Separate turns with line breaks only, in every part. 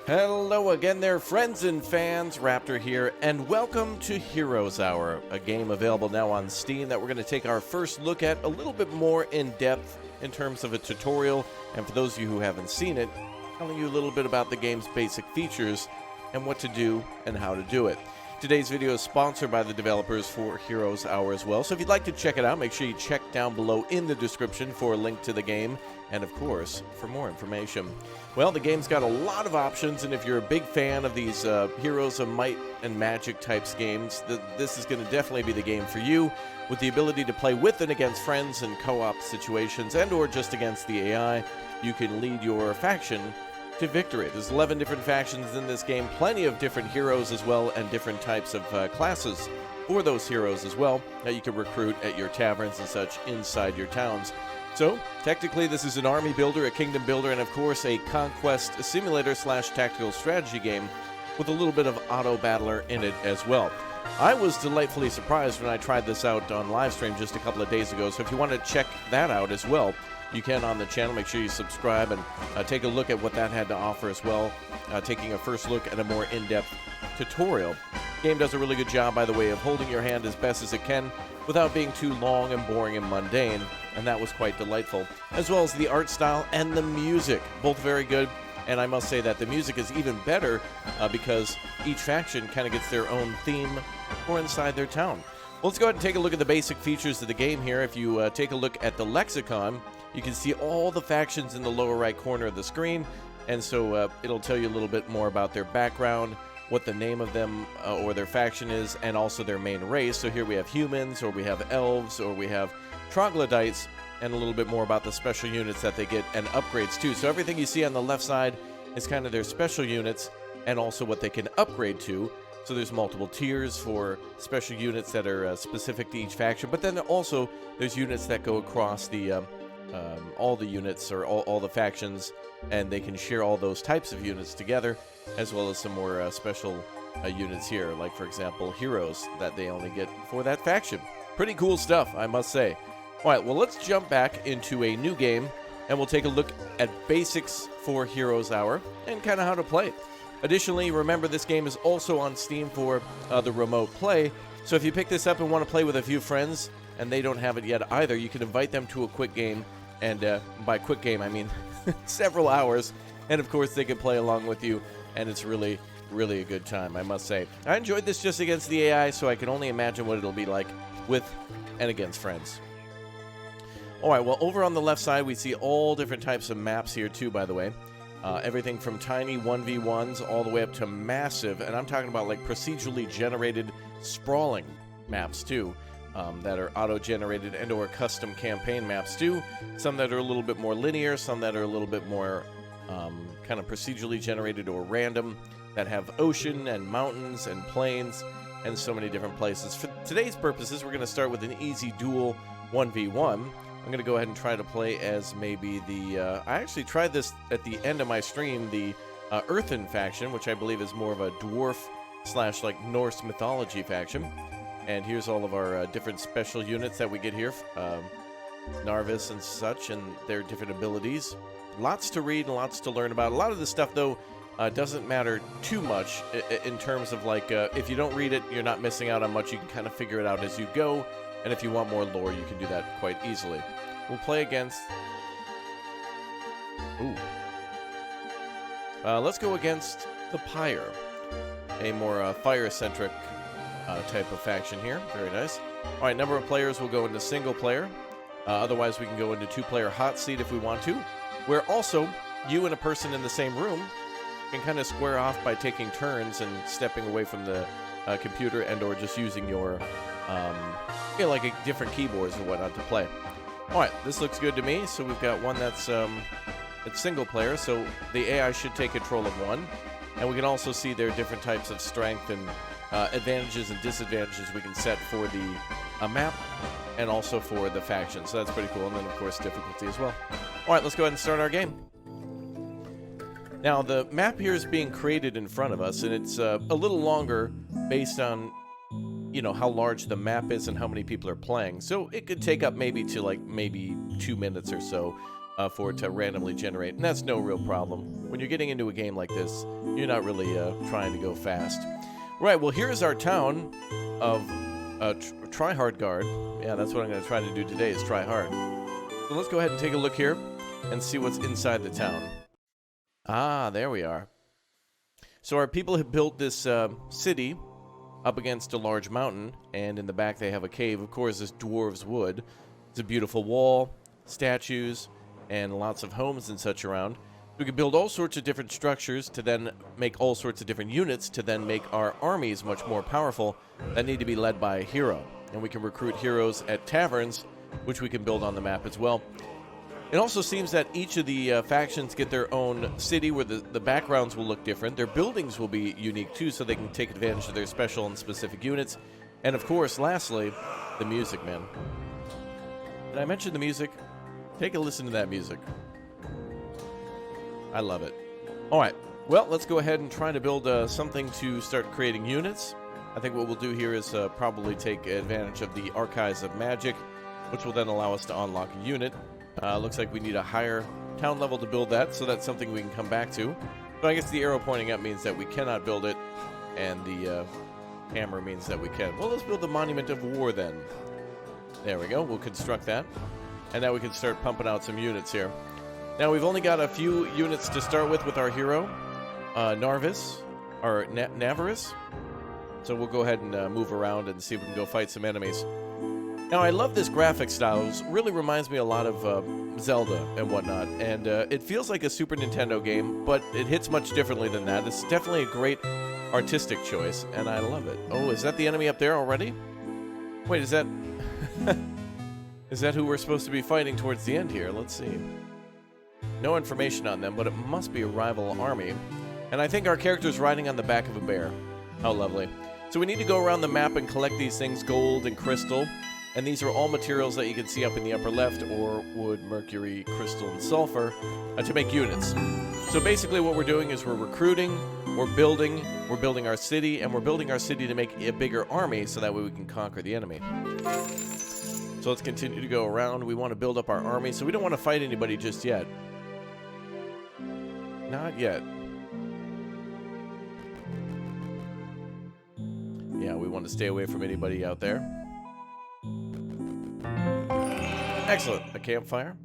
Hello again there, friends and fans. Raptor here, and welcome to Heroes Hour, a game available now on Steam that we're going to take our first look at a little bit more in depth in terms of a tutorial, and for those of you who haven't seen it, telling you a little bit about the game's basic features and what to do and how to do it. Today's video is sponsored by the developers for Heroes Hour as well, so if you'd like to check it out, make sure you check down below in the description for a link to the game, and of course, for more information. Well, the game's got a lot of options, and if you're a big fan of these Heroes of Might and Magic types games, this is going to definitely be the game for you, with the ability to play with and against friends in co-op situations, and or just against the AI. You can lead your faction to victory. There's 11 different factions in this game, plenty of different heroes as well, and different types of classes for those heroes as well that you can recruit at your taverns and such inside your towns. So, technically this is an army builder, a kingdom builder, and of course a conquest simulator slash tactical strategy game with a little bit of auto battler in it as well. I was delightfully surprised when I tried this out on Livestream just a couple of days ago, so if you want to check that out as well, you can on the channel. Make sure you subscribe and take a look at what that had to offer as well, taking a first look at a more in-depth tutorial. The game does a really good job, by the way, of holding your hand as best as it can without being too long and boring and mundane, and that was quite delightful. As well as the art style and the music, both very good, and I must say that the music is even better because each faction kind of gets their own theme for inside their town. Well, let's go ahead and take a look at the basic features of the game here. If you take a look at the lexicon, you can see all the factions in the lower right corner of the screen, and so it'll tell you a little bit more about their background, what the name of them or their faction is, and also their main race. So here we have humans, or we have elves, or we have troglodytes, and a little bit more about the special units that they get and upgrades too. So everything you see on the left side is kind of their special units and also what they can upgrade to. So there's multiple tiers for special units that are specific to each faction, but then also there's units that go across the all the units or all the factions, and they can share all those types of units together, as well as some more special units here, like for example heroes that they only get for that faction. Pretty cool stuff, I must say. Alright, well, let's jump back into a new game, and we'll take a look at basics for Heroes Hour and kind of how to play. Additionally, remember this game is also on Steam for the remote play, so if you pick this up and want to play with a few friends and they don't have it yet either, you can invite them to a quick game, and by quick game I mean several hours, and of course they can play along with you, and it's really a good time, I must say. I enjoyed this just against the AI, so I can only imagine what it'll be like with and against friends. Alright, well, over on the left side we see all different types of maps here too, by the way. Everything from tiny 1v1s all the way up to massive, and I'm talking about like procedurally generated sprawling maps too, that are auto-generated and or custom campaign maps too. Some that are a little bit more linear, some that are a little bit more kind of procedurally generated or random, that have ocean and mountains and plains and so many different places. For today's purposes, we're going to start with an easy duel 1v1. I'm going to go ahead and try to play as maybe the... I actually tried this at the end of my stream, the Earthen faction, which I believe is more of a dwarf slash like Norse mythology faction. And here's all of our different special units that we get here, Narvis and such, and their different abilities. Lots to read and lots to learn about. A lot of this stuff, though, doesn't matter too much in terms of like, if you don't read it, you're not missing out on much. You can kind of figure it out as you go, and if you want more lore, you can do that quite easily. We'll play against... Ooh. Let's go against the Pyre, a more fire-centric type of faction here. Very nice. Alright, number of players will go into single player. Otherwise, we can go into two-player hot seat if we want to, where also you and a person in the same room can kind of square off by taking turns and stepping away from the computer and or just using your, like different keyboards or whatnot to play. Alright, this looks good to me. So we've got one that's it's single player, so the AI should take control of one. And we can also see their different types of strength and advantages and disadvantages we can set for the map and also for the faction. So that's pretty cool. And then, of course, difficulty as well. Alright, let's go ahead and start our game. Now, the map here is being created in front of us, and it's a little longer based on, you know, how large the map is and how many people are playing. So it could take up maybe 2 minutes or so for it to randomly generate, and that's no real problem. When you're getting into a game like this, you're not really trying to go fast. Right, well, here's our town of Try Hard Guard. Yeah, that's what I'm going to try to do today, is try hard. So let's go ahead and take a look here and see what's inside the town. Ah, there we are. So our people have built this city up against a large mountain, and in the back they have a cave. Of course, this dwarves wood. It's a beautiful wall, statues, and lots of homes and such around. We can build all sorts of different structures to then make all sorts of different units to then make our armies much more powerful that need to be led by a hero. And we can recruit heroes at taverns, which we can build on the map as well. It also seems that each of the factions get their own city where the backgrounds will look different. Their buildings will be unique too, so they can take advantage of their special and specific units. And of course, lastly, the music, man. Did I mention the music? Take a listen to that music. I love it. All right, well, let's go ahead and try to build something to start creating units. I think what we'll do here is probably take advantage of the Archives of Magic, which will then allow us to unlock a unit. Looks like we need a higher town level to build that, so that's something we can come back to. But I guess the arrow pointing up means that we cannot build it, and the hammer means that we can. Well, let's build the Monument of War then. There we go. We'll construct that. And now we can start pumping out some units here. Now, we've only got a few units to start with our hero, Narvis, or Navarus. So we'll go ahead and move around and see if we can go fight some enemies. Now, I love this graphic style. It really reminds me a lot of Zelda and whatnot. And it feels like a Super Nintendo game, but it hits much differently than that. It's definitely a great artistic choice, and I love it. Oh, is that the enemy up there already? Wait, is that... is that who we're supposed to be fighting towards the end here? Let's see. No information on them, but it must be a rival army. And I think our character's riding on the back of a bear. How lovely. So we need to go around the map and collect these things, gold and crystal. And these are all materials that you can see up in the upper left, or wood, mercury, crystal, and sulfur, to make units. So basically what we're doing is we're recruiting, we're building our city, and we're building our city to make a bigger army so that way we can conquer the enemy. So let's continue to go around. We want to build up our army, so we don't want to fight anybody just yet. Not yet. Yeah, we want to stay away from anybody out there. Excellent. A campfire.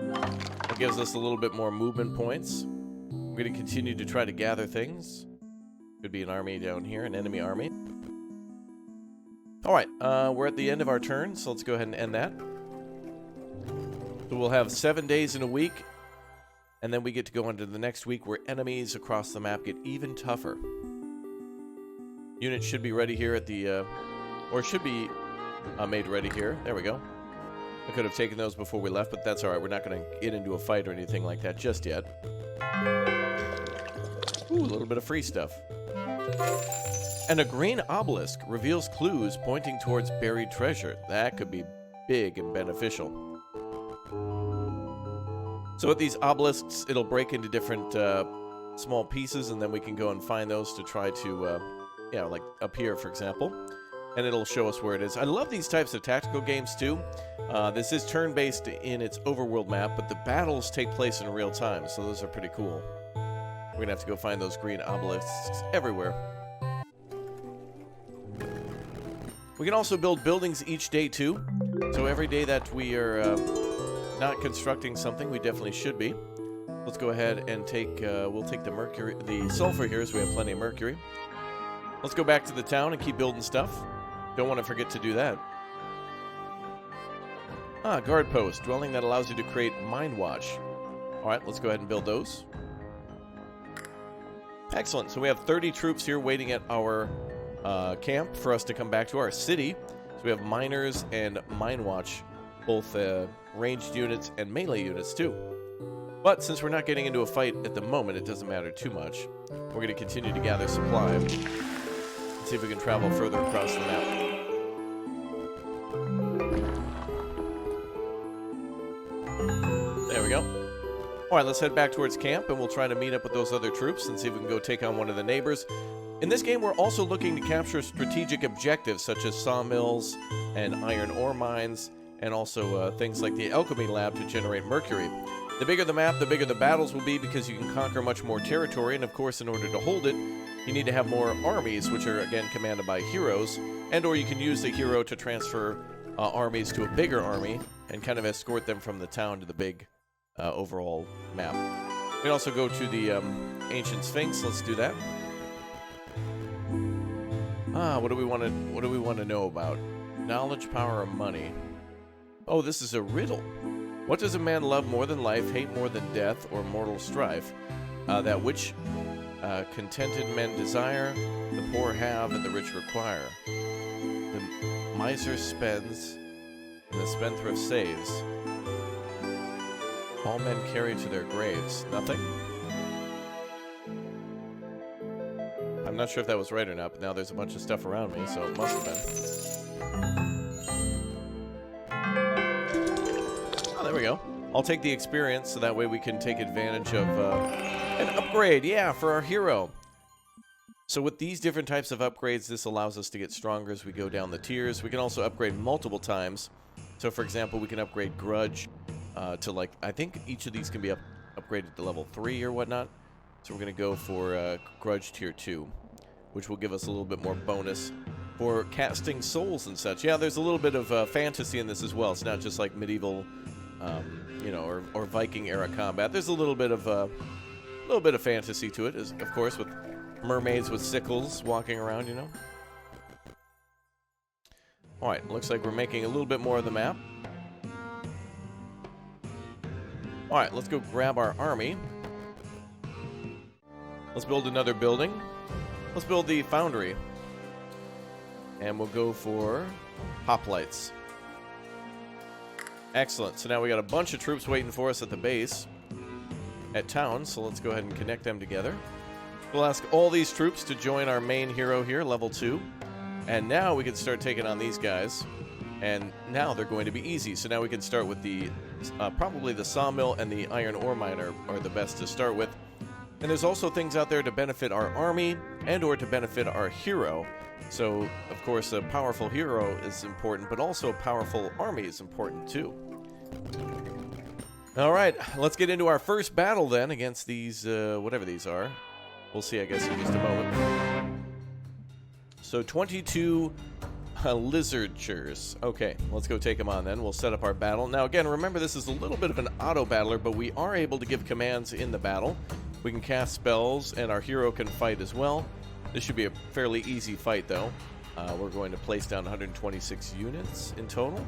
That gives us a little bit more movement points. We're going to continue to try to gather things. Could be an army down here, an enemy army. Alright, we're at the end of our turn, so let's go ahead and end that. So we'll have 7 days in a week. And then we get to go into the next week where enemies across the map get even tougher. Units should be ready here at the, or should be made ready here. There we go. I could have taken those before we left, but that's alright. We're not going to get into a fight or anything like that just yet. Ooh, a little bit of free stuff. And a green obelisk reveals clues pointing towards buried treasure. That could be big and beneficial. So with these obelisks, it'll break into different small pieces, and then we can go and find those to try to, yeah, like up here, for example. And it'll show us where it is. I love these types of tactical games, too. This is turn-based in its overworld map, but the battles take place in real time, so those are pretty cool. We're going to have to go find those green obelisks everywhere. We can also build buildings each day, too. So every day that we are... not constructing something, we definitely should be. Let's go ahead and take, we'll take the sulfur here, so we have plenty of mercury. Let's go back to the town and keep building stuff. Don't want to forget to do that. Ah, guard post, dwelling that allows you to create mind watch. Alright, let's go ahead and build those. Excellent, so we have 30 troops here waiting at our camp for us to come back to our city. So we have miners and mine watch, both ranged units and melee units too. But since we're not getting into a fight at the moment, it doesn't matter too much. We're going to continue to gather supply and see if we can travel further across the map. There we go. Alright, let's head back towards camp and we'll try to meet up with those other troops and see if we can go take on one of the neighbors. In this game, we're also looking to capture strategic objectives such as sawmills and iron ore mines, and also things like the alchemy lab to generate mercury. The bigger the map, the bigger the battles will be because you can conquer much more territory, and of course, in order to hold it, you need to have more armies, which are, again, commanded by heroes, and/or you can use the hero to transfer armies to a bigger army and kind of escort them from the town to the big overall map. We can also go to the Ancient Sphinx. Let's do that. What do we want to know about? Knowledge, power, or money? Oh, this is a riddle. What does a man love more than life, hate more than death, or mortal strife? That which contented men desire, the poor have, and the rich require. The miser spends, and the spendthrift saves. All men carry to their graves. Nothing? I'm not sure if that was right or not, but now there's a bunch of stuff around me, so it must have been. Oh, there we go. I'll take the experience, so that way we can take advantage of an upgrade, yeah, for our hero. So with these different types of upgrades, this allows us to get stronger as we go down the tiers. We can also upgrade multiple times. So, for example, we can upgrade Grudge to, like, I think each of these can be upgraded to level 3 or whatnot. So we're going to go for Grudge Tier 2, which will give us a little bit more bonus for casting souls and such. Yeah, there's a little bit of fantasy in this as well. It's not just like medieval, you know, or Viking-era combat. There's a little bit of fantasy to it, of course, with mermaids with sickles walking around, you know. All right, looks like we're making a little bit more of the map. All right, let's go grab our army. Let's build another building. Let's build the foundry. And we'll go for hoplites. Excellent. So now we got a bunch of troops waiting for us at the base at town, so let's go ahead and connect them together. We'll ask all these troops to join our main hero here, level 2. And now we can start taking on these guys. And now they're going to be easy. So now we can start with the probably the sawmill and the iron ore miner are the best to start with. And there's also things out there to benefit our army and or to benefit our hero. So, of course, a powerful hero is important, but also a powerful army is important too. All right, let's get into our first battle then against these, whatever these are. We'll see, I guess, in just a moment. So 22 lizardchers. Okay, let's go take them on then. We'll set up our battle. Now, again, remember this is a little bit of an auto-battler, but we are able to give commands in the battle. We can cast spells, and our hero can fight as well. This should be a fairly easy fight, though. We're going to place down 126 units in total.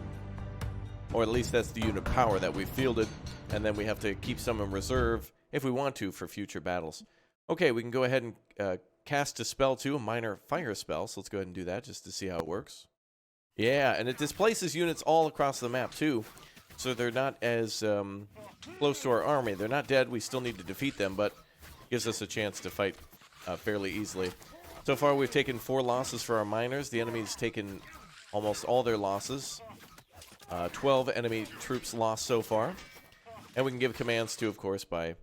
Or at least that's the unit power that we fielded. And then we have to keep some in reserve if we want to for future battles. Okay, we can go ahead and cast a spell too, a minor fire spell. So let's go ahead and do that just to see how it works. Yeah, and it displaces units all across the map too. So they're not as close to our army. They're not dead. We still need to defeat them, but gives us a chance to fight fairly easily. So far, we've taken 4 losses for our miners. The enemy's taken almost all their losses. 12 enemy troops lost so far. And we can give commands to, of course, by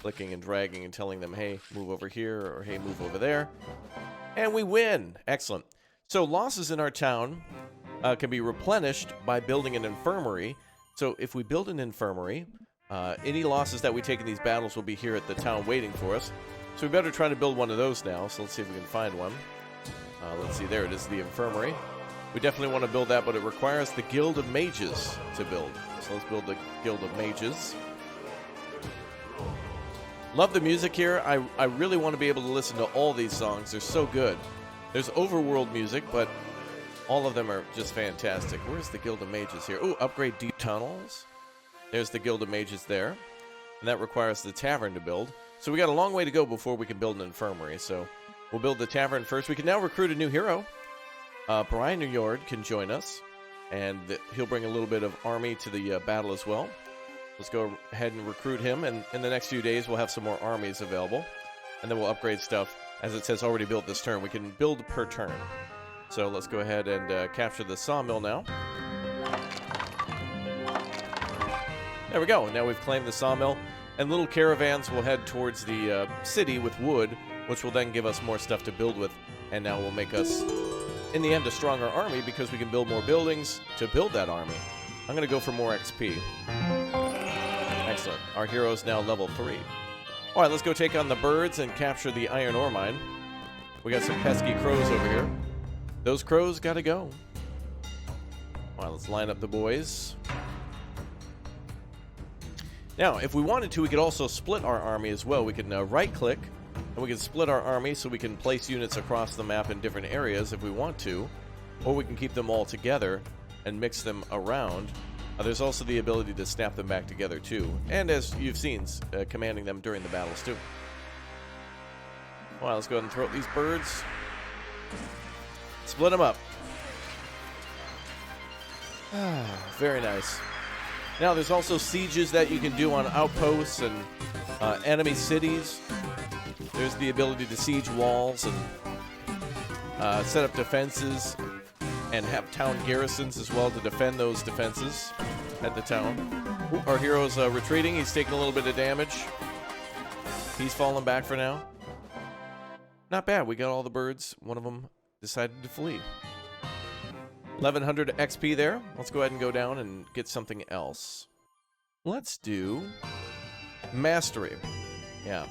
clicking and dragging and telling them, hey, move over here, or hey, move over there. And we win. Excellent. So losses in our town can be replenished by building an infirmary. So if we build an infirmary, any losses that we take in these battles will be here at the town waiting for us. So we better try to build one of those now. So let's see if we can find one. Let's see, there it is, the infirmary. We definitely want to build that, but it requires the Guild of Mages to build. So let's build the Guild of Mages. Love the music here. I really want to be able to listen to all these songs. They're so good. There's overworld music, but all of them are just fantastic. Where's the Guild of Mages here? Oh, upgrade deep tunnels. There's the Guild of Mages there. And that requires the tavern to build. So we got a long way to go before we can build an infirmary. So we'll build the tavern first. We can now recruit a new hero. Brian Neward can join us. And he'll bring a little bit of army to the battle as well. Let's go ahead and recruit him. And in the next few days, we'll have some more armies available. And then we'll upgrade stuff. As it says, already built this turn. We can build per turn. So let's go ahead and capture the sawmill now. There we go. Now we've claimed the sawmill. And little caravans will head towards the city with wood, which will then give us more stuff to build with. And now will make us, in the end, a stronger army because we can build more buildings to build that army. I'm going to go for more XP. Excellent. Our hero is now level 3. All right, let's go take on the birds and capture the iron ore mine. We got some pesky crows over here. Those crows got to go. All right, let's line up the boys. Now, if we wanted to, we could also split our army as well. We can right-click, and we can split our army so we can place units across the map in different areas if we want to. Or we can keep them all together and mix them around. There's also the ability to snap them back together, too. And as you've seen, commanding them during the battles, too. All right, let's go ahead and throw up these birds. Split them up. Very nice. Now, there's also sieges that you can do on outposts and enemy cities. There's the ability to siege walls and set up defenses and have town garrisons as well to defend those defenses at the town. Ooh, our hero's retreating. He's taking a little bit of damage. He's falling back for now. Not bad. We got all the birds. One of them decided to flee. 1100 XP there. Let's go ahead and go down and get something else. Let's do Mastery. Yeah.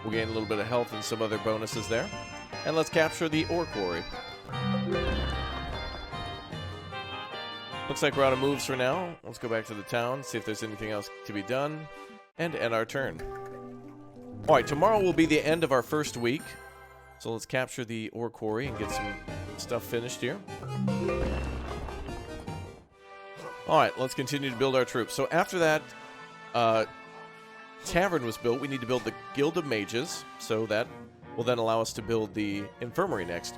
We'll gain a little bit of health and some other bonuses there. And let's capture the ore quarry. Looks like we're out of moves for now. Let's go back to the town, see if there's anything else to be done, and end our turn. All right, tomorrow will be the end of our first week. So let's capture the ore quarry and get some stuff finished here. All right, let's continue to build our troops. So after that tavern was built, we need to build the Guild of Mages. So that will then allow us to build the infirmary next.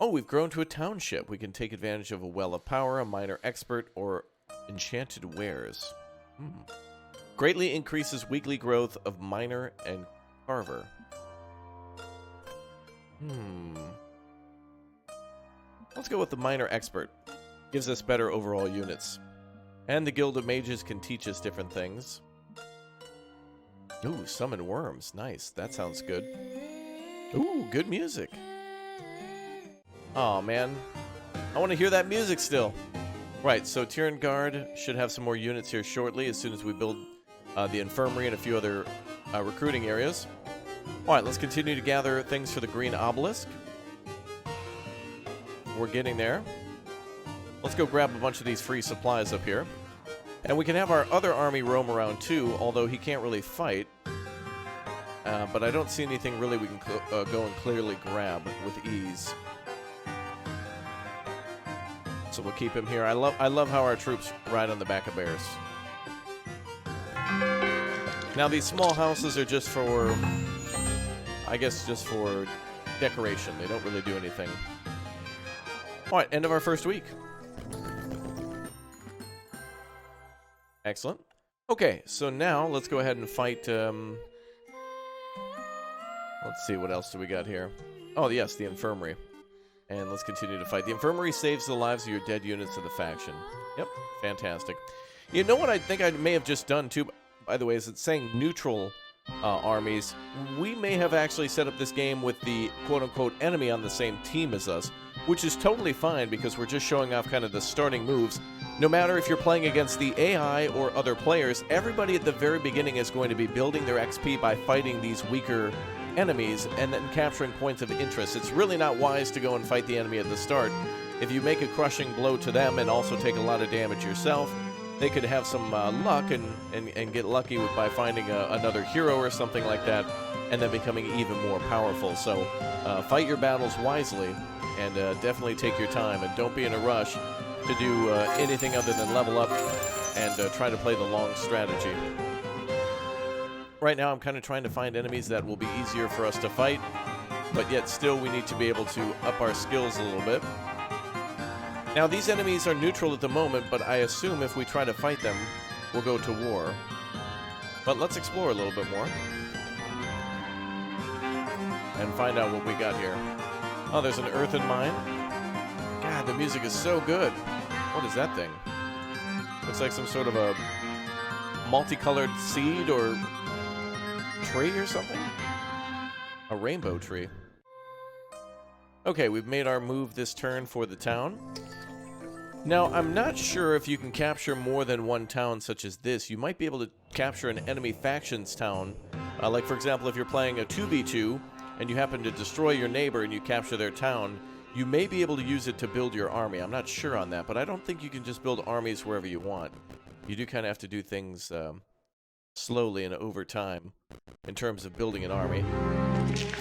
Oh, we've grown to a township. We can take advantage of a well of power, a minor expert, or enchanted wares. Greatly increases weekly growth of miner and carver. Let's go with the minor expert. Gives us better overall units. And the Guild of Mages can teach us different things. Ooh, summon worms. Nice. That sounds good. Ooh, good music. Oh man, I want to hear that music still. Right, so Tyran Guard should have some more units here shortly as soon as we build the infirmary and a few other recruiting areas. All right, let's continue to gather things for the Green Obelisk. We're getting there. Let's go grab a bunch of these free supplies up here. And we can have our other army roam around too, although he can't really fight. But I don't see anything really we can go and clearly grab with ease. So we'll keep him here. I love how our troops ride on the back of bears. Now these small houses are just for, I guess, just for decoration. They don't really do anything. All right, end of our first week. Excellent. Okay, so now let's go ahead and fight. Let's see, what else do we got here? Oh, yes, the infirmary. And let's continue to fight. The infirmary saves the lives of your dead units of the faction. Yep, fantastic. You know what I think I may have just done, too, by the way, is it's saying neutral armies. We may have actually set up this game with the quote-unquote enemy on the same team as us, which is totally fine because we're just showing off kind of the starting moves. No matter if you're playing against the AI or other players, everybody at the very beginning is going to be building their XP by fighting these weaker enemies and then capturing points of interest. It's really not wise to go and fight the enemy at the start. If you make a crushing blow to them and also take a lot of damage yourself, they could have some luck and get lucky by finding another hero or something like that and then becoming even more powerful. So fight your battles wisely and definitely take your time and don't be in a rush to do anything other than level up and try to play the long strategy. Right now I'm kind of trying to find enemies that will be easier for us to fight, but yet still we need to be able to up our skills a little bit. Now these enemies are neutral at the moment, but I assume if we try to fight them, we'll go to war. But let's explore a little bit more and find out what we got here. Oh, there's an earthen mine. God, the music is so good. What is that thing? Looks like some sort of a multicolored seed or tree or something? A rainbow tree. Okay, we've made our move this turn for the town. Now, I'm not sure if you can capture more than one town such as this. You might be able to capture an enemy faction's town. Like, for example, if you're playing a 2v2 and you happen to destroy your neighbor and you capture their town, you may be able to use it to build your army. I'm not sure on that, but I don't think you can just build armies wherever you want. You do kind of have to do things slowly and over time in terms of building an army.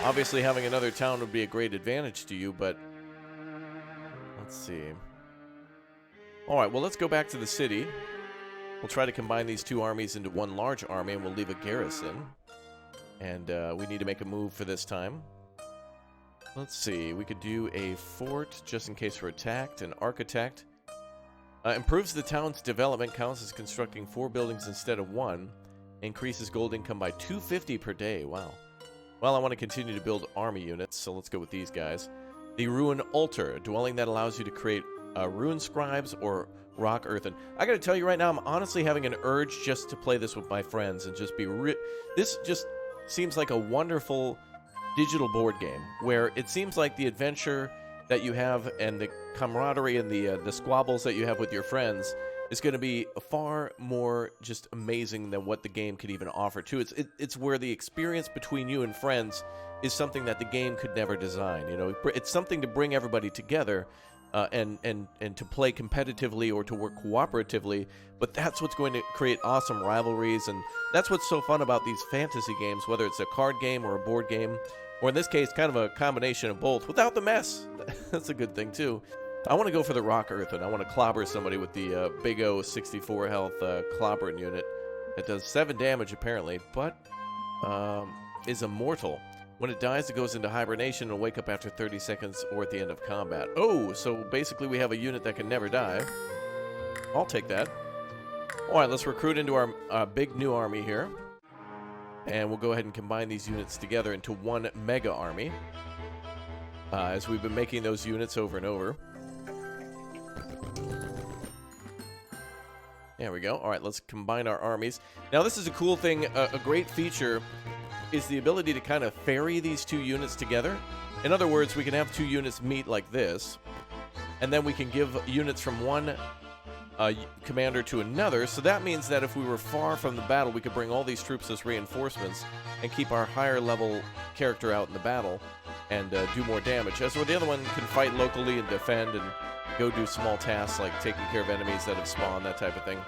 Obviously, having another town would be a great advantage to you, but let's see. All right, well, let's go back to the city. We'll try to combine these two armies into one large army, and we'll leave a garrison. And we need to make a move for this time. Let's see. We could do a fort just in case we're attacked. An architect. Improves the town's development. Counts as constructing 4 buildings instead of 1. Increases gold income by 250 per day. Wow. Well, I want to continue to build army units, so let's go with these guys. The Ruin Altar. A dwelling that allows you to create rune scribes or rock earthen. I gotta tell you right now, I'm honestly having an urge just to play this with my friends and just be this just seems like a wonderful digital board game where it seems like the adventure that you have and the camaraderie and the squabbles that you have with your friends is going to be far more just amazing than what the game could even offer to. It's where the experience between you and friends is something that the game could never design. You know, it's something to bring everybody together. And to play competitively or to work cooperatively, but that's what's going to create awesome rivalries, and that's what's so fun about these fantasy games, whether it's a card game or a board game, or in this case, kind of a combination of both, without the mess. That's a good thing, too. I want to go for the rock earthen. I want to clobber somebody with the Big O 64 health clobbering unit. It does 7 damage, apparently, but is immortal. When it dies, it goes into hibernation and will wake up after 30 seconds or at the end of combat. Oh, so basically we have a unit that can never die. I'll take that. All right, let's recruit into our big new army here. And we'll go ahead and combine these units together into one mega army. As we've been making those units over and over. There we go. All right, let's combine our armies. Now, this is a cool thing, a great feature is the ability to kind of ferry these two units together. In other words, we can have 2 units meet like this, and then we can give units from one commander to another. So that means that if we were far from the battle, we could bring all these troops as reinforcements and keep our higher level character out in the battle and do more damage. As where the other one can fight locally and defend and go do small tasks like taking care of enemies that have spawned, that type of thing.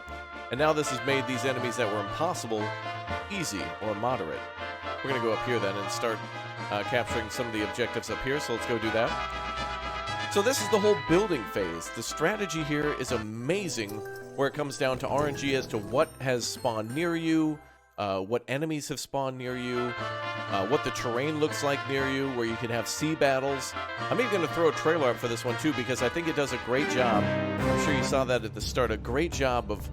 And now this has made these enemies that were impossible easy or moderate. We're going to go up here then and start capturing some of the objectives up here, so let's go do that. So this is the whole building phase. The strategy here is amazing, where it comes down to RNG as to what has spawned near you, what enemies have spawned near you, what the terrain looks like near you, where you can have sea battles. I'm even going to throw a trailer up for this one too, because I think it does a great job. I'm sure you saw that at the start. A great job of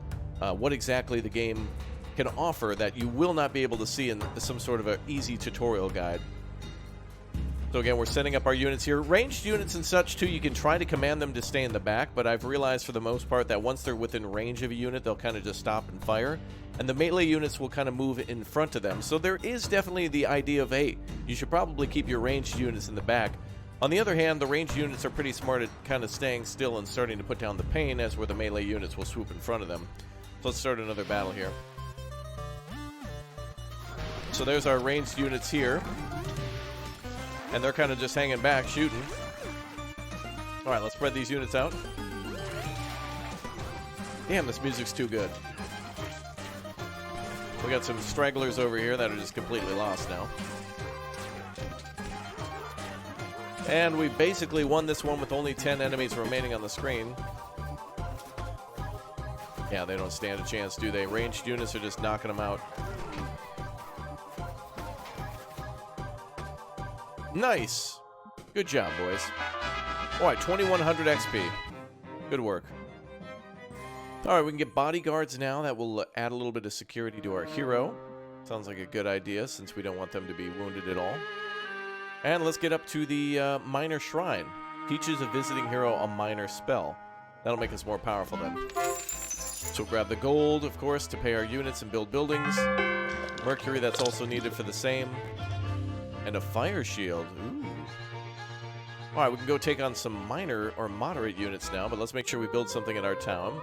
what exactly the game can offer that you will not be able to see in some sort of an easy tutorial guide. So again, we're setting up our units here. Ranged units and such too, you can try to command them to stay in the back, but I've realized for the most part that once they're within range of a unit, they'll kind of just stop and fire. And the melee units will kind of move in front of them. So there is definitely the idea of, hey, you should probably keep your ranged units in the back. On the other hand, the ranged units are pretty smart at kind of staying still and starting to put down the pain, as where the melee units will swoop in front of them. So let's start another battle here. So there's our ranged units here. And they're kind of just hanging back, shooting. All right, let's spread these units out. Damn, this music's too good. We got some stragglers over here that are just completely lost now. And we basically won this one with only 10 enemies remaining on the screen. Yeah, they don't stand a chance, do they? Ranged units are just knocking them out. Nice. Good job, boys. All right, 2100 XP. Good work. All right, we can get bodyguards now. That will add a little bit of security to our hero. Sounds like a good idea since we don't want them to be wounded at all. And let's get up to the minor shrine. Teaches a visiting hero a minor spell. That'll make us more powerful then. So grab the gold, of course, to pay our units and build buildings. Mercury, that's also needed for the same. And a fire shield. Ooh. All right, we can go take on some minor or moderate units now, but let's make sure we build something in our town.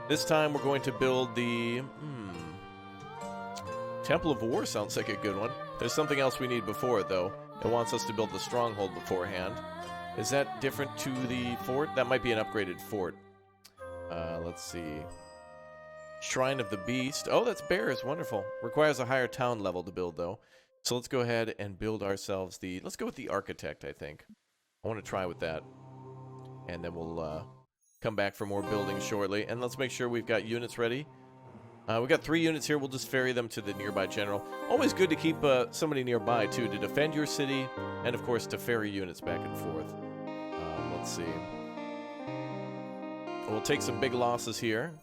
This time we're going to build the... Temple of War sounds like a good one. There's something else we need before it, though. It wants us to build the stronghold beforehand. Is that different to the fort? That might be an upgraded fort. Let's see. Shrine of the Beast. Oh, that's bears. Wonderful. Requires a higher town level to build, though. So let's go ahead and build ourselves the... Let's go with the architect, I think. I want to try with that. And then we'll come back for more building shortly. And let's make sure we've got units ready. We've got 3 units here. We'll just ferry them to the nearby general. Always good to keep somebody nearby, too, to defend your city. And, of course, to ferry units back and forth. Let's see. We'll take some big losses here.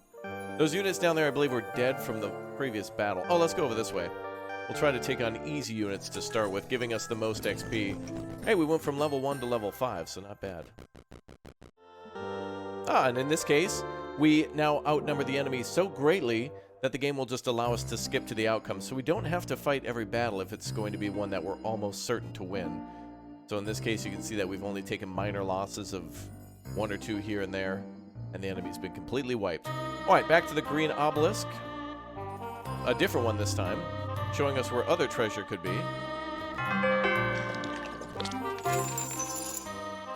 Those units down there, I believe, were dead from the previous battle. Oh, let's go over this way. We'll try to take on easy units to start with, giving us the most XP. Hey, we went from level 1 to level 5, so not bad. And in this case, we now outnumber the enemy so greatly that the game will just allow us to skip to the outcome. So we don't have to fight every battle if it's going to be one that we're almost certain to win. So in this case, you can see that we've only taken minor losses of 1 or 2 here and there, and the enemy's been completely wiped. All right, back to the green obelisk. A different one this time, showing us where other treasure could be.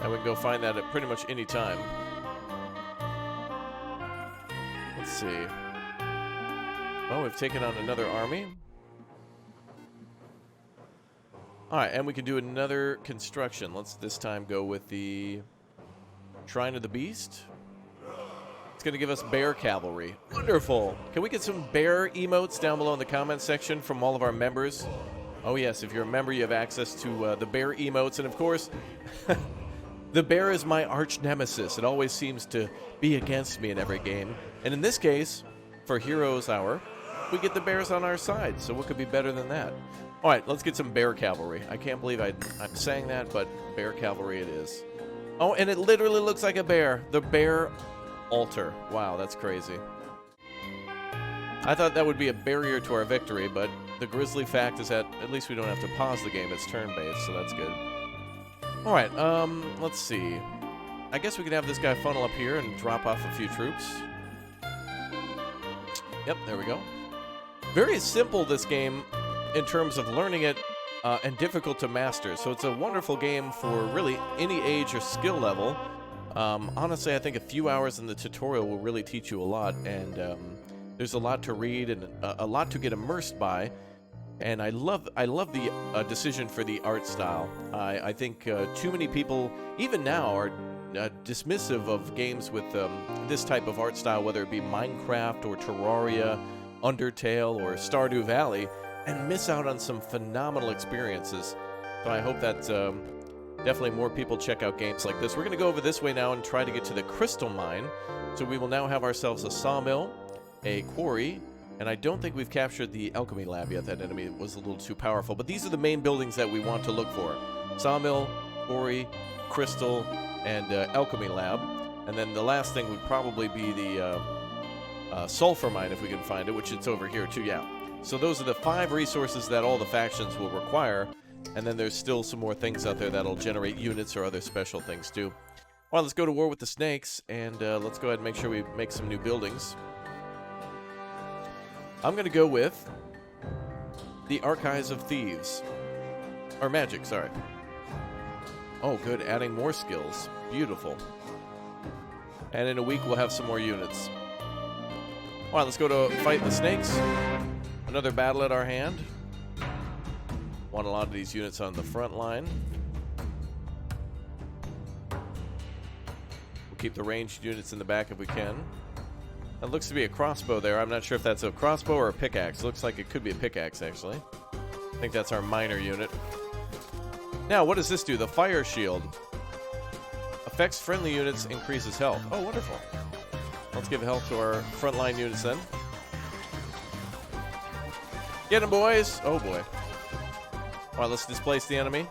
And we can go find that at pretty much any time. Let's see. Oh, we've taken on another army. All right, and we can do another construction. Let's this time go with the Shrine of the Beast. It's going to give us bear cavalry. Wonderful. Can we get some bear emotes down below in the comments section from all of our members? Oh, yes. If you're a member, you have access to the bear emotes. And, of course, the bear is my arch nemesis. It always seems to be against me in every game. And in this case, for Heroes Hour, we get the bears on our side. So what could be better than that? All right, let's get some bear cavalry. I can't believe I'm saying that, but bear cavalry it is. Oh, and it literally looks like a bear. The bear altar. Wow, that's crazy. I thought that would be a barrier to our victory, but the grisly fact is that at least we don't have to pause the game. It's turn-based, so that's good. All right, let's see. I guess we could have this guy funnel up here and drop off a few troops. Yep, there we go. Very simple, this game, in terms of learning it, and difficult to master. So it's a wonderful game for really any age or skill level. Honestly, I think a few hours in the tutorial will really teach you a lot, and there's a lot to read and a lot to get immersed by. And I love the decision for the art style. I think too many people, even now, are dismissive of games with this type of art style, whether it be Minecraft or Terraria, Undertale, or Stardew Valley, and miss out on some phenomenal experiences. So I hope that definitely more people check out games like this. We're going to go over this way now and try to get to the crystal mine. So we will now have ourselves a sawmill, a quarry, and I don't think we've captured the alchemy lab yet. That enemy was a little too powerful. But these are the main buildings that we want to look for. Sawmill, quarry, crystal, and alchemy lab. And then the last thing would probably be the sulfur mine if we can find it, which it's over here too, yeah. So those are the 5 resources that all the factions will require. And then there's still some more things out there that'll generate units or other special things too. Well, let's go to war with the snakes, and let's go ahead and make sure we make some new buildings. I'm going to go with the Archives of Thieves. Or Magic, sorry. Oh, good. Adding more skills. Beautiful. And in a week, we'll have some more units. All right, let's go to fight the snakes. Another battle at our hand. Want a lot of these units on the front line. We'll keep the ranged units in the back if we can. That looks to be a crossbow there. I'm not sure if that's a crossbow or a pickaxe. Looks like it could be a pickaxe, actually. I think that's our minor unit. Now, what does this do? The fire shield. Affects friendly units, increases health. Oh, wonderful. Let's give health to our frontline units then. Get them, boys. Oh, boy. All right, let's displace the enemy.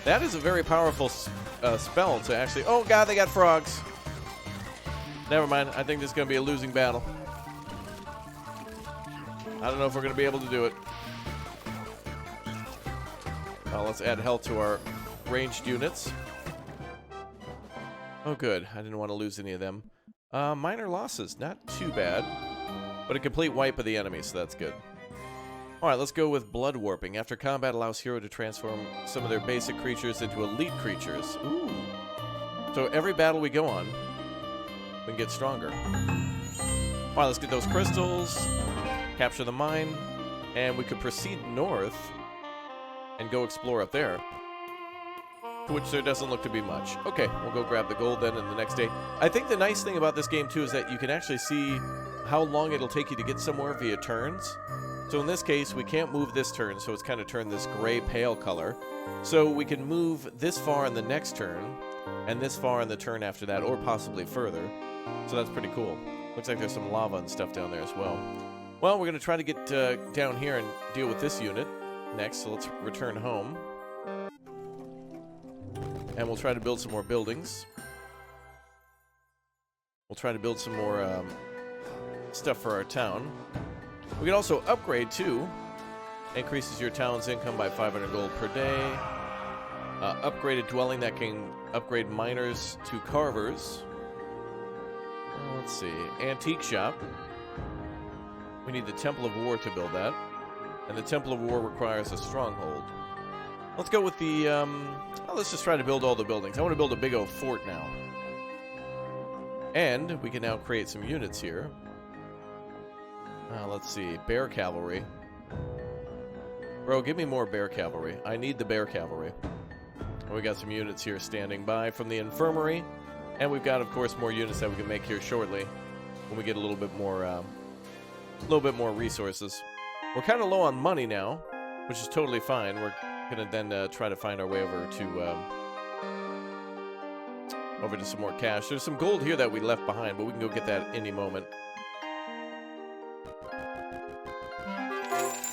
That is a very powerful spell to actually... Oh, God, they got frogs. Never mind. I think this is going to be a losing battle. I don't know if we're going to be able to do it. Let's add health to our ranged units. Oh, good. I didn't want to lose any of them. Minor losses. Not too bad. But a complete wipe of the enemy, so that's good. Alright, let's go with Blood Warping. After combat, allows hero to transform some of their basic creatures into elite creatures. Ooh. So every battle we go on, we can get stronger. Alright, let's get those crystals. Capture the mine. And we could proceed north and go explore up there. Which there doesn't look to be much. Okay, we'll go grab the gold then in the next day. I think the nice thing about this game too is that you can actually see how long it'll take you to get somewhere via turns. So in this case, we can't move this turn, so it's kind of turned this gray pale color. So we can move this far in the next turn, and this far in the turn after that, or possibly further. So that's pretty cool. Looks like there's some lava and stuff down there as well. Well, we're going to try to get down here and deal with this unit next, so let's return home. And we'll try to build some more buildings. We'll try to build some more stuff for our town. We can also upgrade, too. Increases your town's income by 500 gold per day. Upgraded dwelling that can upgrade miners to carvers. Let's see. Antique shop. We need the Temple of War to build that. And the Temple of War requires a stronghold. Let's go with the, let's just try to build all the buildings. I want to build a big old fort now. And we can now create some units here. Let's see. Bear cavalry. Bro, give me more bear cavalry. I need the bear cavalry. We got some units here standing by from the infirmary. And we've got, of course, more units that we can make here shortly when we get a little bit more resources. We're kind of low on money now, which is totally fine. We're gonna then try to find our way over to some more cash. There's some gold here that we left behind, but we can go get that any moment.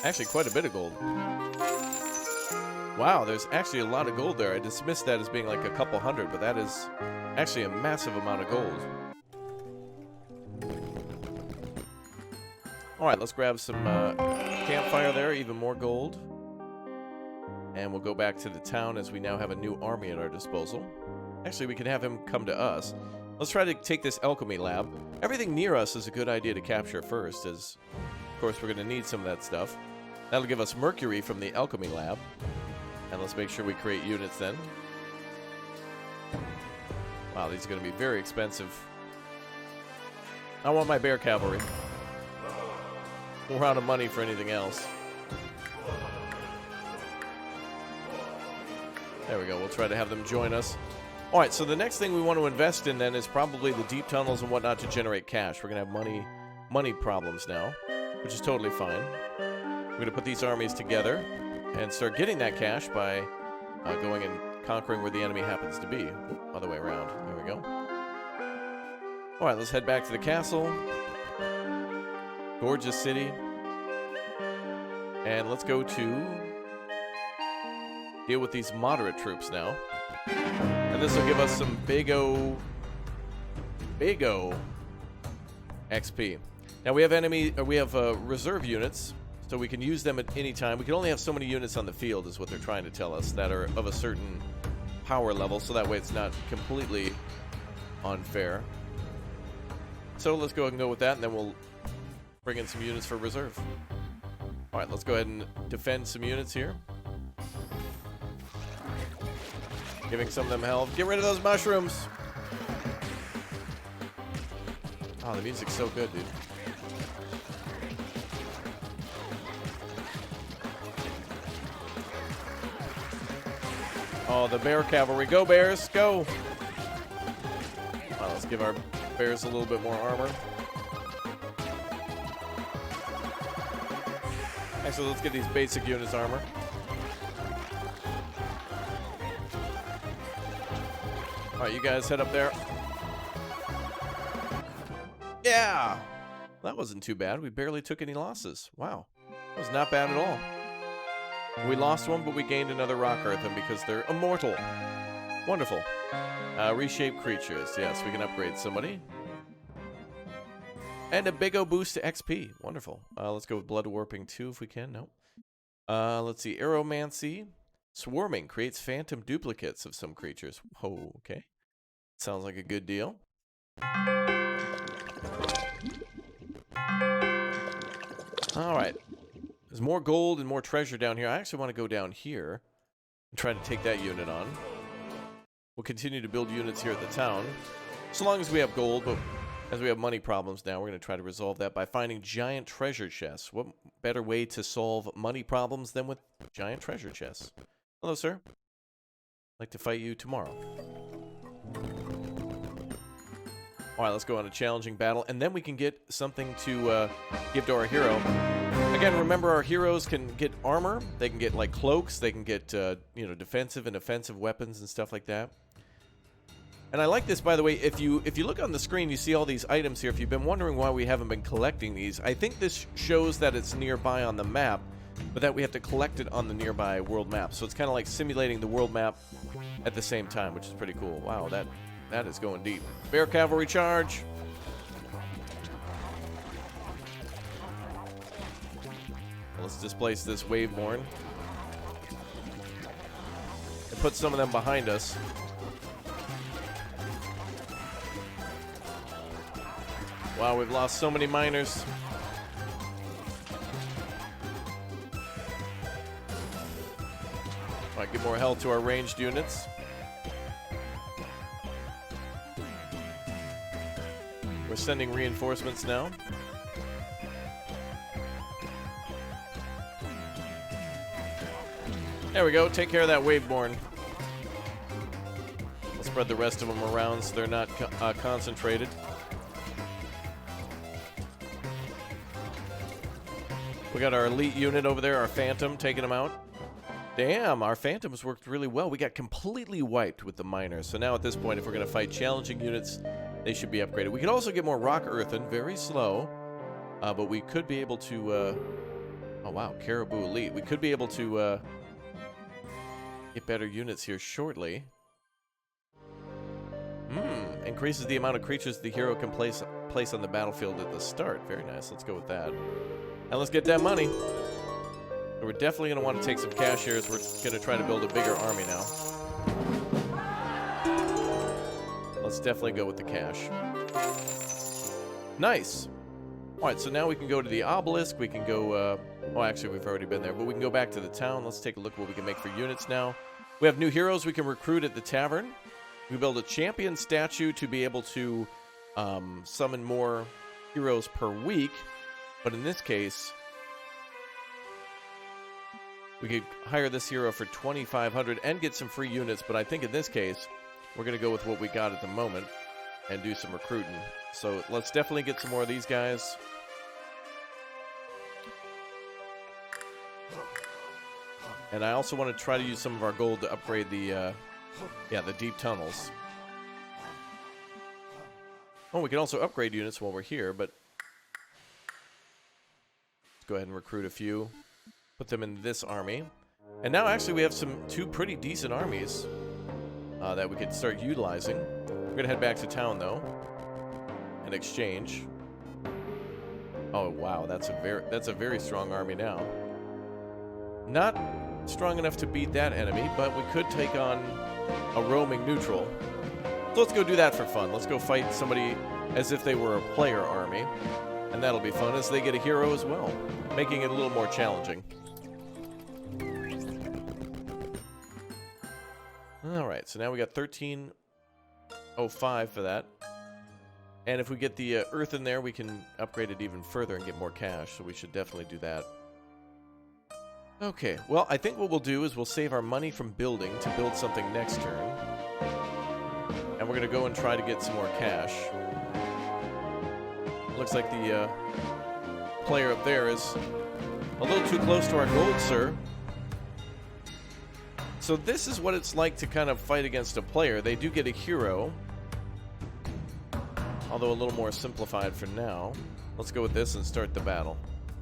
Actually, quite a bit of gold. Wow, there's actually a lot of gold there. I dismissed that as being like a couple hundred, but that is actually a massive amount of gold. Alright, let's grab some campfire there, even more gold. And we'll go back to the town as we now have a new army at our disposal. Actually, we can have him come to us. Let's try to take this alchemy lab. Everything near us is a good idea to capture first, as, of course, we're going to need some of that stuff. That'll give us mercury from the alchemy lab. And let's make sure we create units then. Wow, these are going to be very expensive. I want my bear cavalry. We're out of money for anything else. There we go. We'll try to have them join us. All right, so the next thing we want to invest in then is probably the deep tunnels and whatnot to generate cash. We're going to have money problems now, which is totally fine. We're going to put these armies together and start getting that cash by going and conquering where the enemy happens to be. Oop, other way around. There we go. All right, let's head back to the castle. Gorgeous city. And let's go to deal with these moderate troops now. And this will give us some big O XP. Now we have reserve units, so we can use them at any time. We can only have so many units on the field, is what they're trying to tell us, that are of a certain power level, so that way it's not completely unfair. So let's go ahead and go with that, and then we'll bring in some units for reserve. All right, let's go ahead and defend some units here. Giving some of them health. Get rid of those mushrooms. Oh, the music's so good, dude. Oh, the bear cavalry. Go, bears. Go. Oh, let's give our bears a little bit more armor. Actually, let's get these basic units armor. Alright, you guys head up there. Yeah! That wasn't too bad. We barely took any losses. Wow. That was not bad at all. We lost one, but we gained another rock earthen because they're immortal. Wonderful. Reshape creatures. Yes, we can upgrade somebody. And a big O boost to XP. Wonderful. Let's go with Blood Warping 2 if we can. Nope. Let's see. Aeromancy. Swarming creates phantom duplicates of some creatures. Oh, okay. Sounds like a good deal. Alright. There's more gold and more treasure down here. I actually want to go down here and try to take that unit on. We'll continue to build units here at the town, so long as we have gold, but as we have money problems now, we're going to try to resolve that by finding giant treasure chests. What better way to solve money problems than with giant treasure chests? Hello, sir. I'd like to fight you tomorrow. Alright, let's go on a challenging battle, and then we can get something to give to our hero. Again, remember our heroes can get armor, they can get like cloaks, they can get you know, defensive and offensive weapons and stuff like that. And I like this, by the way, if you look on the screen, you see all these items here. If you've been wondering why we haven't been collecting these, I think this shows that it's nearby on the map, but that we have to collect it on the nearby world map. So it's kind of like simulating the world map at the same time, which is pretty cool. Wow, that is going deep. Bear cavalry charge. Let's displace this waveborn and put some of them behind us. Wow, we've lost so many miners. Might give more health to our ranged units. We're sending reinforcements now. There we go. Take care of that waveborn. We'll spread the rest of them around so they're not concentrated. We got our elite unit over there, our Phantom, taking them out. Damn, our Phantoms worked really well. We got completely wiped with the miners. So now at this point, if we're going to fight challenging units, they should be upgraded. We could also get more rock earthen, very slow. But we could be able to... oh, wow, Caribou Elite. We could be able to get better units here shortly. Increases the amount of creatures the hero can place on the battlefield at the start. Very nice. Let's go with that. And let's get that money. We're definitely going to want to take some cash here as we're going to try to build a bigger army now. Let's definitely go with the cash. Nice. Alright, so now we can go to the obelisk. We can go... oh, actually, we've already been there. But we can go back to the town. Let's take a look at what we can make for units now. We have new heroes we can recruit at the tavern. We build a champion statue to be able to summon more heroes per week. But in this case, we could hire this hero for 2,500 and get some free units. But I think in this case, we're going to go with what we got at the moment and do some recruiting. So let's definitely get some more of these guys. And I also want to try to use some of our gold to upgrade the deep tunnels. Oh, we can also upgrade units while we're here, but let's go ahead and recruit a few. Put them in this army. And now actually we have two pretty decent armies that we could start utilizing. We're going to head back to town, though, and exchange. Oh, wow, that's a very strong army now. Not strong enough to beat that enemy, but we could take on a roaming neutral. So let's go do that for fun. Let's go fight somebody as if they were a player army. And that'll be fun as they get a hero as well, making it a little more challenging. Alright, so now we got 1305 for that. And if we get the earth in there, we can upgrade it even further and get more cash, so we should definitely do that. Okay, well, I think what we'll do is we'll save our money from building to build something next turn. And we're going to go and try to get some more cash. Looks like the player up there is a little too close to our gold, sir. So this is what it's like to kind of fight against a player. They do get a hero, although a little more simplified for now. Let's go with this and start the battle.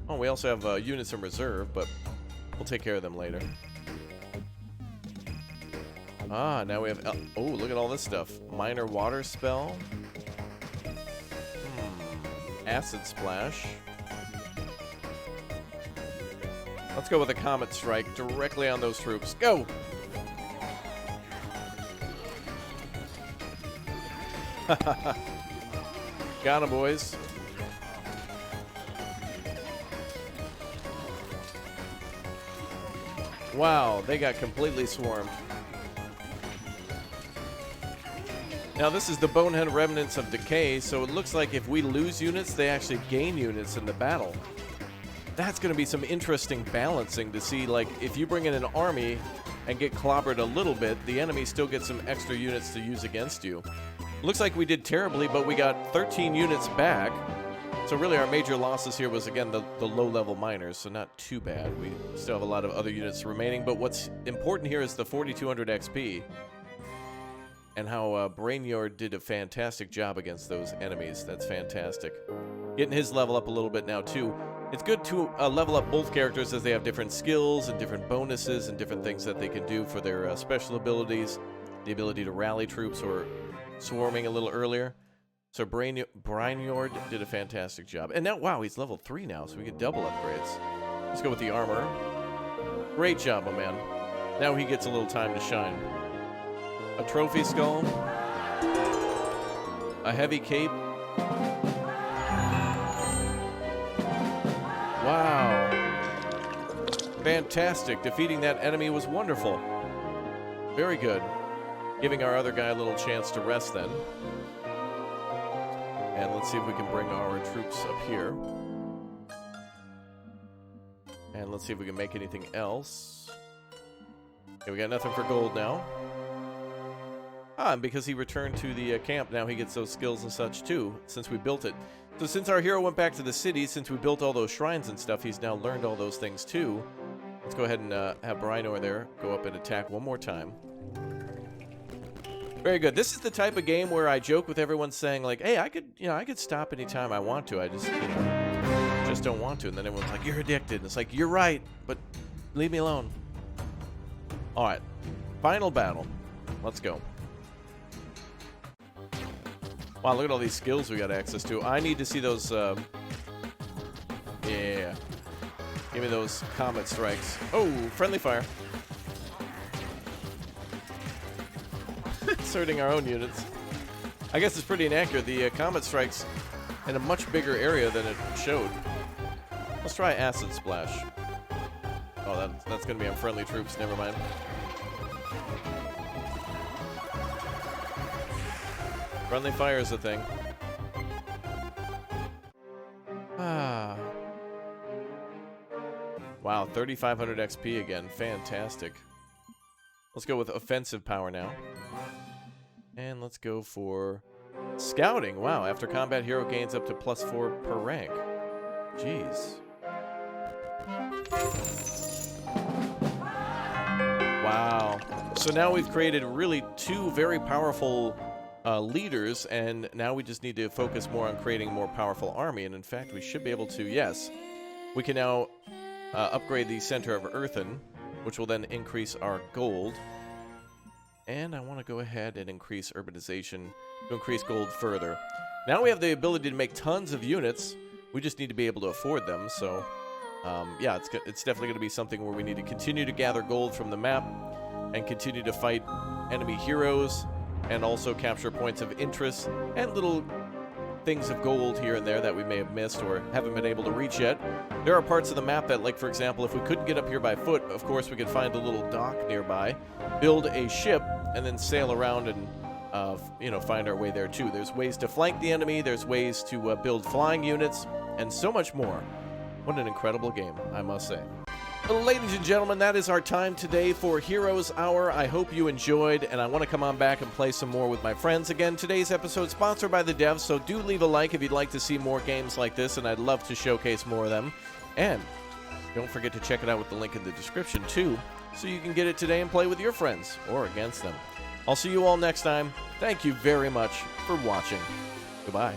Oh, we also have units in reserve, but we'll take care of them later. Ah, now we have... oh, look at all this stuff. Minor water spell. Acid splash. Let's go with a Comet Strike directly on those troops. Go! Got him, boys. Wow, they got completely swarmed. Now, this is the Bonehead Remnants of Decay, so it looks like if we lose units, they actually gain units in the battle. That's going to be some interesting balancing to see, like, if you bring in an army and get clobbered a little bit, the enemy still gets some extra units to use against you. Looks like we did terribly, but we got 13 units back. So really our major losses here was, again, the low-level miners, so not too bad. We still have a lot of other units remaining, but what's important here is the 4,200 XP and how Brainlord did a fantastic job against those enemies. That's fantastic. Getting his level up a little bit now, too. It's good to level up both characters as they have different skills and different bonuses and different things that they can do for their special abilities, the ability to rally troops or swarming a little earlier. So Brainlord did a fantastic job. And now, wow, he's level 3 now, so we get double upgrades. Let's go with the armor. Great job, my man. Now he gets a little time to shine. A trophy skull. A heavy cape. Wow. Fantastic. Defeating that enemy was wonderful. Very good. Giving our other guy a little chance to rest then. And let's see if we can bring our troops up here. And let's see if we can make anything else. Okay, we got nothing for gold now. Ah, and because he returned to the camp, now he gets those skills and such too, since we built it. So since our hero went back to the city, since we built all those shrines and stuff, he's now learned all those things too. Let's go ahead and have Brainlord there go up and attack one more time. Very good. This is the type of game where I joke with everyone saying, like, hey, I could stop anytime I want to. I just, just don't want to. And then everyone's like, you're addicted. And it's like, you're right, but leave me alone. All right. Final battle. Let's go. Wow, look at all these skills we got access to. I need to see those, yeah. Give me those Comet Strikes. Oh, friendly fire. Inserting our own units. I guess it's pretty inaccurate. The Comet Strikes in a much bigger area than it showed. Let's try Acid Splash. Oh, that's going to be on friendly troops. Never mind. Friendly fire is the thing. Ah. Wow, 3,500 XP again. Fantastic. Let's go with offensive power now. And let's go for scouting. Wow, after combat, hero gains up to +4 per rank. Jeez. Wow. So now we've created really 2 very powerful leaders, and now we just need to focus more on creating a more powerful army. And in fact, we should be able to, yes. We can now upgrade the Center of Earthen, which will then increase our gold. And I want to go ahead and increase urbanization to increase gold further. Now we have the ability to make tons of units. We just need to be able to afford them. So, yeah, it's definitely going to be something where we need to continue to gather gold from the map and continue to fight enemy heroes and also capture points of interest and little things of gold here and there that we may have missed or haven't been able to reach yet. There are parts of the map that, like, for example, if we couldn't get up here by foot, of course, we could find a little dock nearby, build a ship, and then sail around and, find our way there, too. There's ways to flank the enemy, there's ways to build flying units, and so much more. What an incredible game, I must say. Well, ladies and gentlemen, that is our time today for Heroes Hour. I hope you enjoyed, and I want to come on back and play some more with my friends. Again, today's episode sponsored by the devs, so do leave a like if you'd like to see more games like this, and I'd love to showcase more of them. And don't forget to check it out with the link in the description, too, so you can get it today and play with your friends, or against them. I'll see you all next time. Thank you very much for watching. Goodbye.